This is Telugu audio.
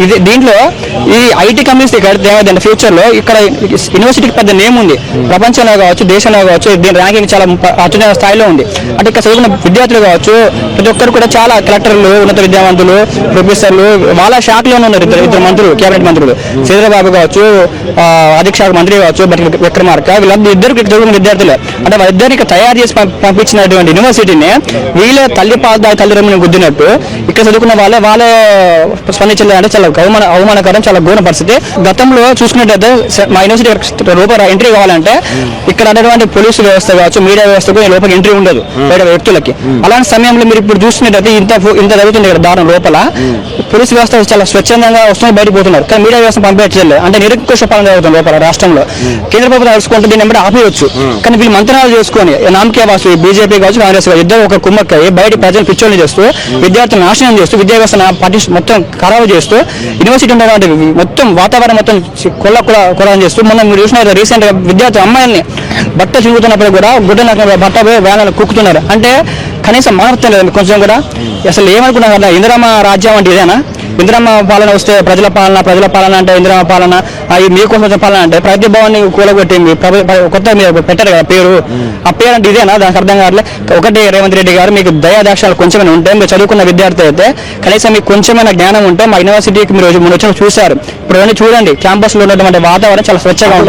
ఇది దీంట్లో ఈ ఐటీ కంపెనీస్ కడితే ఫ్యూచర్లో ఇక్కడ యూనివర్సిటీకి పెద్ద నేమ్ ఉంది, ప్రపంచంలో కావచ్చు దేశంలో కావచ్చు దీని ర్యాంకింగ్ చాలా అత్యున్నత స్థాయిలో ఉంది. అంటే ఇక్కడ చదువుకున్న విద్యార్థులు కావచ్చు ప్రతి ఒక్కరు కూడా చాలా కలెక్టర్లు, ఉన్నత విద్యావంతులు, ప్రొఫెసర్లు వాళ్ళ శాఖలోనే ఉన్నారు. ఇద్దరు మంత్రులు, కేబినెట్ మంత్రులు, శ్రీధరబాబు కావచ్చు, ఆర్థిక శాఖ మంత్రి కావచ్చు, విక్రమార్క, వీళ్ళందరూ ఇద్దరు చదువుకున్న విద్యార్థులు. అంటే వాళ్ళిద్దరికి తయారు చేసి పంపించినటువంటి యూనివర్సిటీని వీళ్ళ తల్లి తల్లిదండ్రులను గుద్దినట్టు ఇక్కడ చదువుకున్న వాళ్ళే స్పందించలేదంటే చాలా అవమానకరం, చాలా ఘోర పరిస్థితి. గతంలో చూసుకున్నట్టయితే మా యూనివర్సిటీ లోపల ఎంట్రీ కావాలంటే ఇక్కడ ఉన్నటువంటి పోలీసు వ్యవస్థ కావచ్చు, మీడియా వ్యవస్థకు లోపల ఎంట్రీ ఉండదు బయట వ్యక్తులకి. అలాంటి సమయంలో మీరు ఇప్పుడు చూసుకున్నట్టయితే ఇంత జరుగుతుంది ఇక్కడ దారుణం. లోపల పోలీసు వ్యవస్థ చాలా స్వచ్ఛందంగా వస్తున్న బయటకు పోతున్నారు, కానీ మీడియా వ్యవస్థ పంపించలేదు. అంటే నిరంకుశ పాలన జరుగుతుంది లోపల రాష్ట్రంలో. కేంద్ర ప్రభుత్వం తెలుసుకుంటే దీన్ని ఎంబడి ఆపేయచ్చు, కానీ వీళ్ళు మంత్రాలు చేసుకొని నామకే వాసు బీజేపీ కావచ్చు, కాంగ్రెస్ కావచ్చు, ఇద్దరు ఒక కుమ్మక్కయ్యి బయట ప్రజలు పిచ్చోళ్ళు చేస్తూ, విద్యార్థులను నాశనం చేస్తూ, విద్యా వ్యవస్థను మొత్తం ఖరాబు చేస్తూ, యూనివర్సిటీ ఉన్నటువంటి మొత్తం వాతావరణం మొత్తం కొలం చేస్తూ, మొన్న మీరు చూసిన రీసెంట్ గా విద్యార్థులు అమ్మాయిల్ని బట్ట చిరుగుతున్నప్పుడు కూడా గుడ్డ బట్ట వేళను కుక్కుతున్నారు. అంటే కనీసం మానవత్వం లేదు కొంచెం కూడా. అసలు ఏమనుకున్నారు కదా, ఇందిరమ్మ రాజ్యం అంటే ఇదేనా? ఇందిరమ్మ పాలన వస్తే ప్రజల పాలన అంటే ఇందిరమ్మ పాలన, అవి మీకోసం పాలన అంటే ప్రగతి భవన్ని కూలగొట్టింది, కొత్త మీరు పెట్టారు కదా పేరు, ఆ పేరు అంటే ఇదేనా? దానికి అర్థం కావట్లే. ఒకటి రేవంత్ రెడ్డి గారు మీకు దయాదాక్షాలు కొంచెమైనా ఉంటే, మీరు చదువుకున్న విద్యార్థి అయితే కనీసం మీకు కొంచెమైనా జ్ఞానం ఉంటే మా యూనివర్సిటీకి మీరు వచ్చిన చూశారు. ఇప్పుడు చూడండి క్యాంపస్ లో ఉన్నటువంటి వాతావరణం చాలా స్వచ్ఛంగా ఉంటుంది.